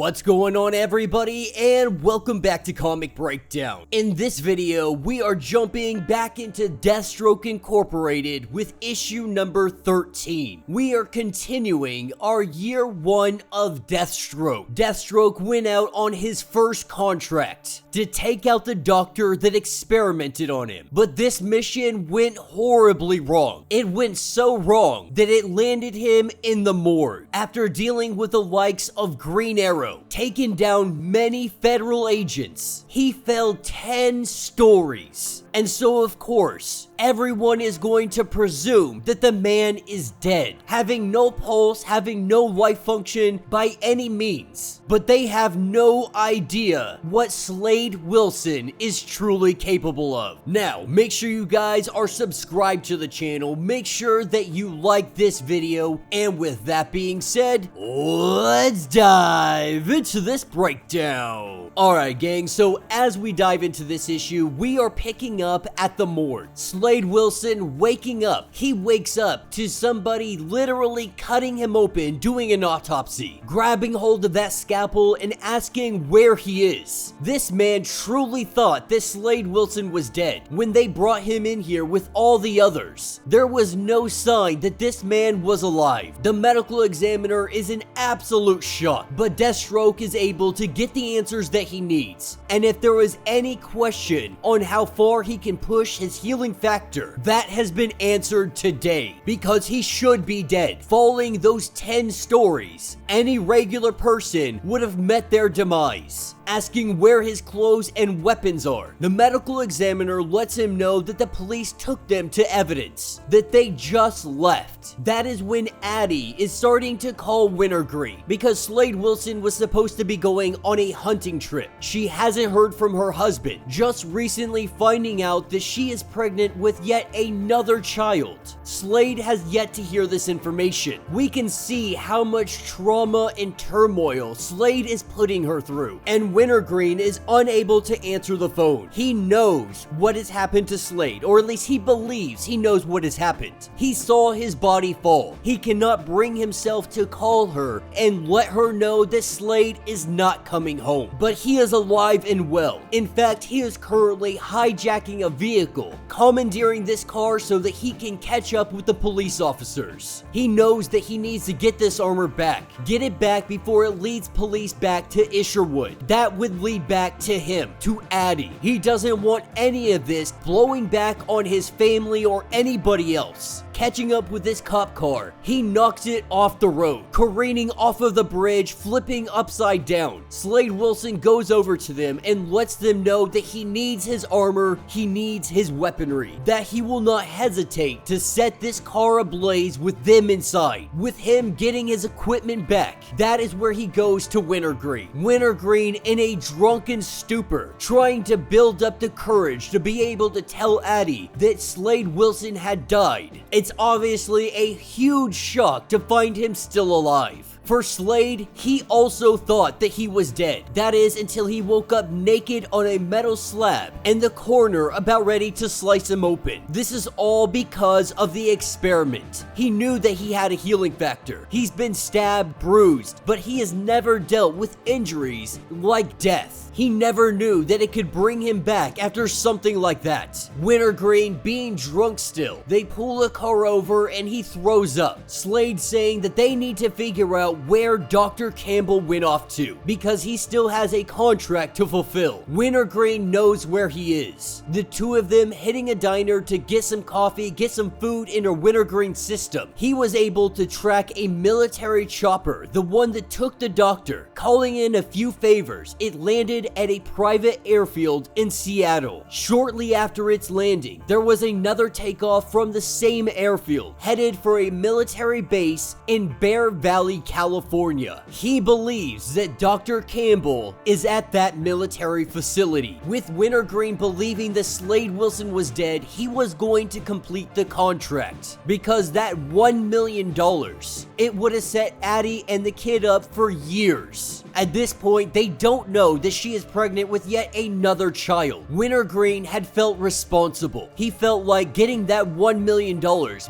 What's going on, everybody, and welcome back to Comic Breakdown. In this video, we are jumping back into Deathstroke Incorporated with issue number 13. We are continuing our year one of Deathstroke. Deathstroke went out on his first contract to take out the doctor that experimented on him. But this mission went horribly wrong. It went so wrong that it landed him in the morgue. After dealing with the likes of Green Arrow, taking down many federal agents, he failed 10 stories. And so, of course, everyone is going to presume that the man is dead, having no pulse, having no life function by any means. But they have no idea what Slade Wilson is truly capable of. Now, make sure you guys are subscribed to the channel, make sure that you like this video, and with that being said, let's dive into this breakdown. Alright gang, so as we dive into this issue, we are picking up at the morgue. Slade Wilson waking up. He wakes up to somebody literally cutting him open, doing an autopsy, grabbing hold of that scalpel and asking where he is. This man truly thought that Slade Wilson was dead when they brought him in here with all the others. There was no sign that this man was alive. The medical examiner is in absolute shock, but Deathstroke is able to get the answers that he needs. And if there was any question on how far he can push his healing factor, that has been answered today, because he should be dead. Following those 10 stories, any regular person would have met their demise. Asking where his clothes and weapons are, the medical examiner lets him know that the police took them to evidence, that they just left. That is when Addie is starting to call Wintergreen, because Slade Wilson was supposed to be going on a hunting trip. She hasn't heard from her husband, just recently finding out that she is pregnant with yet another child. Slade has yet to hear this information. We can see how much trauma and turmoil Slade is putting her through, and Wintergreen is unable to answer the phone. He knows what has happened to Slade, or at least he believes he knows what has happened. He saw his body fall. He cannot bring himself to call her and let her know that Slade is not coming home. But he is alive and well. In fact, he is currently hijacking a vehicle, commandeering this car so that he can catch up with the police officers. He knows that he needs to get this armor back. Get it back before it leads police back to Isherwood. That would lead back to him, to Addie. He doesn't want any of this blowing back on his family or anybody else. Catching up with this cop car, he knocks it off the road, careening off of the bridge, flipping upside down. Slade Wilson goes over to them and lets them know that he needs his armor, he needs his weaponry, that he will not hesitate to set this car ablaze with them inside. With him getting his equipment back, that is where he goes to Wintergreen. Wintergreen in a drunken stupor, trying to build up the courage to be able to tell Addie that Slade Wilson had died. It's obviously a huge shock to find him still alive. For Slade, he also thought that he was dead. That is, until he woke up naked on a metal slab in the corner about ready to slice him open. This is all because of the experiment. He knew that he had a healing factor. He's been stabbed, bruised, but he has never dealt with injuries like death. He never knew that it could bring him back after something like that. Wintergreen being drunk still, they pull a car over and he throws up. Slade saying that they need to figure out where Dr. Campbell went off to, because he still has a contract to fulfill. Wintergreen knows where he is. The two of them hitting a diner to get some coffee, get some food into Wintergreen's system. He was able to track a military chopper, the one that took the doctor. Calling in a few favors, it landed at a private airfield in Seattle. Shortly after its landing, there was another takeoff from the same airfield, headed for a military base in Bear Valley, California. He believes that Dr. Campbell is at that military facility. With Wintergreen believing that Slade Wilson was dead, he was going to complete the contract, because that $1 million, it would have set Addie and the kid up for years. At this point, they don't know that she is pregnant with yet another child. Wintergreen had felt responsible. He felt like getting that $1 million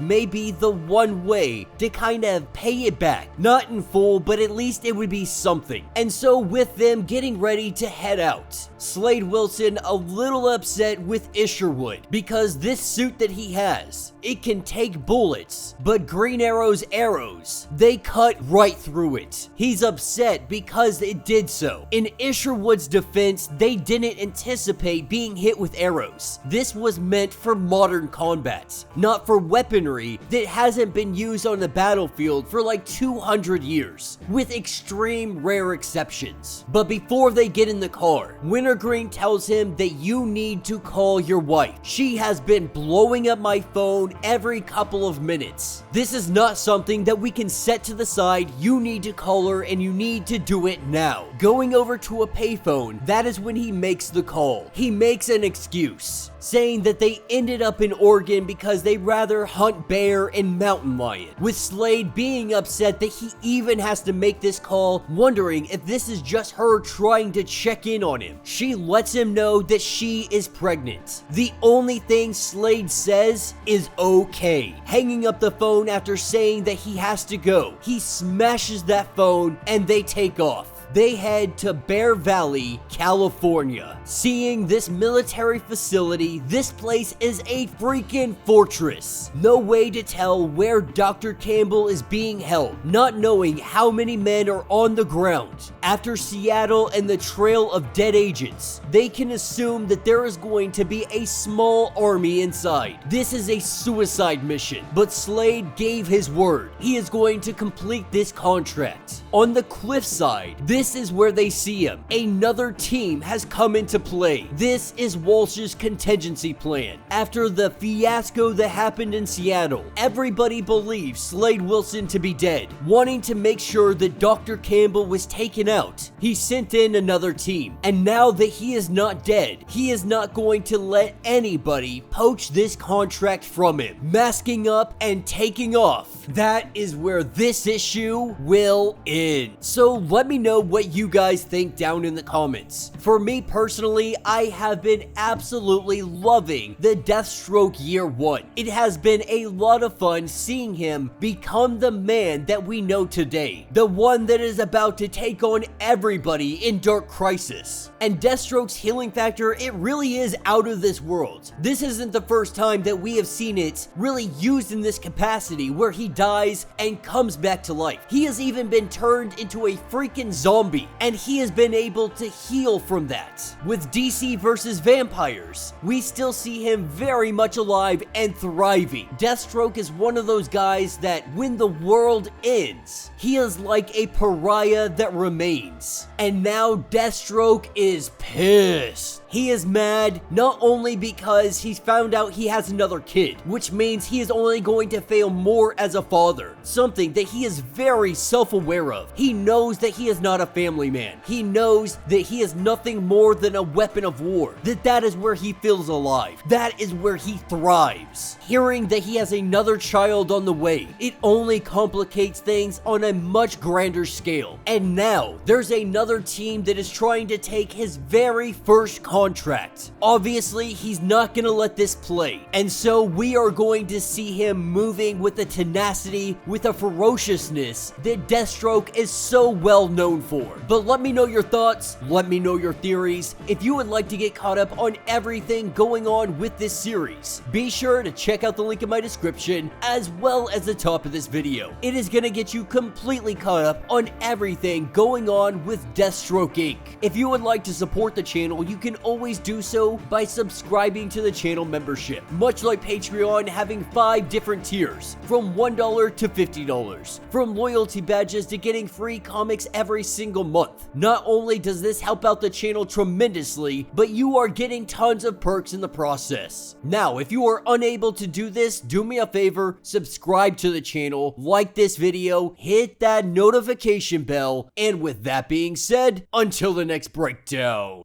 may be the one way to kind of pay it back. Not in full, but at least it would be something. And so with them getting ready to head out, Slade Wilson a little upset with Isherwood because this suit that he has, it can take bullets, but Green Arrow's arrows, they cut right through it. He's upset because it did so. In Isherwood's defense, they didn't anticipate being hit with arrows. This was meant for modern combat, not for weaponry that hasn't been used on the battlefield for like 200 years, with extreme rare exceptions. But before they get in the car, Wintergreen tells him that you need to call your wife. She has been blowing up my phone every couple of minutes. This is not something that we can set to the side. You need to call her and you need to do it now. Going over to a payphone, that is when he makes the call. He makes an excuse, saying that they ended up in Oregon because they'd rather hunt bear and mountain lion, with Slade being upset that he even has to make this call, wondering if this is just her trying to check in on him. She lets him know that she is pregnant. The only thing Slade says is okay, hanging up the phone after saying that he has to go. He smashes that phone and they take off. They head to Bear Valley, California. Seeing this military facility, this place is a freaking fortress. No way to tell where Dr. Campbell is being held, not knowing how many men are on the ground. After Seattle and the trail of dead agents, they can assume that there is going to be a small army inside. This is a suicide mission, but Slade gave his word. He is going to complete this contract. On the cliffside, this is where they see him. Another team has come into play. This is Walsh's contingency plan. After the fiasco that happened in Seattle, everybody believes Slade Wilson to be dead. Wanting to make sure that Dr. Campbell was taken out, he sent in another team. And now that he is not dead, he is not going to let anybody poach this contract from him. Masking up and taking off. That is where this issue will end. So let me know what you guys think down in the comments. For me personally, I have been absolutely loving the Deathstroke Year One. It has been a lot of fun seeing him become the man that we know today. The one that is about to take on everybody in Dark Crisis. And Deathstroke's healing factor, it really is out of this world. This isn't the first time that we have seen it really used in this capacity where he dies and comes back to life. He has even been turned into a freaking zombie, and he has been able to heal from that. With DC versus vampires, we still see him very much alive and thriving. Deathstroke is one of those guys that when the world ends, he is like a pariah that remains. And now Deathstroke is pissed. He is mad not only because he's found out he has another kid, which means he is only going to fail more as a father, something that he is very self-aware of. He knows that he is not a family man. He knows that he is nothing more than a weapon of war, that is where he feels alive. That is where he thrives. Hearing that he has another child on the way, it only complicates things on a much grander scale. And now, there's another team that is trying to take his very first contract. Obviously, he's not gonna let this play. And so we are going to see him moving with a tenacity, with a ferociousness that Deathstroke is so well known for. But let me know your thoughts, let me know your theories. If you would like to get caught up on everything going on with this series, be sure to check out the link in my description as well as the top of this video. It is gonna get you completely caught up on everything going on with Deathstroke Inc. If you would like to support the channel, you can always do so by subscribing to the channel membership, much like Patreon, having 5 different tiers from $1 to $50, from loyalty badges to getting free comics every single month. Not only does this help out the channel tremendously, but you are getting tons of perks in the process. Now, if you are unable to do this, do me a favor, subscribe to the channel, like this video, hit that notification bell, and with that being said, until the next breakdown.